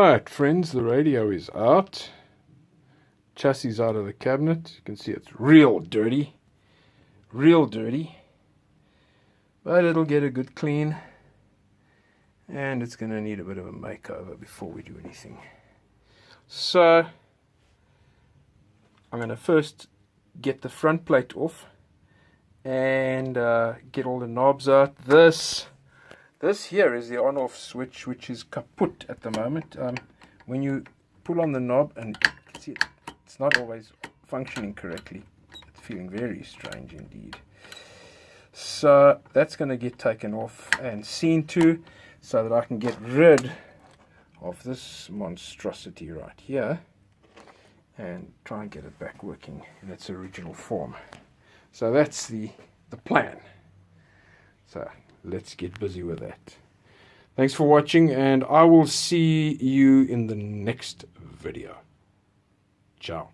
Alright friends, the radio is out. Chassis out of the cabinet. You can see it's real dirty. Real dirty. But it'll get a good clean. And it's going to need a bit of a makeover before we do anything. So, I'm going to first get the front plate off. And get all the knobs out. This here is the on-off switch, which is kaput at the moment. When you pull on the knob, and see it's not always functioning correctly. It's feeling very strange indeed. So that's going to get taken off and seen to, so that I can get rid of this monstrosity right here and try and get it back working in its original form. So that's the plan. So let's get busy with that. Thanks for watching, and I will see you in the next video. Ciao.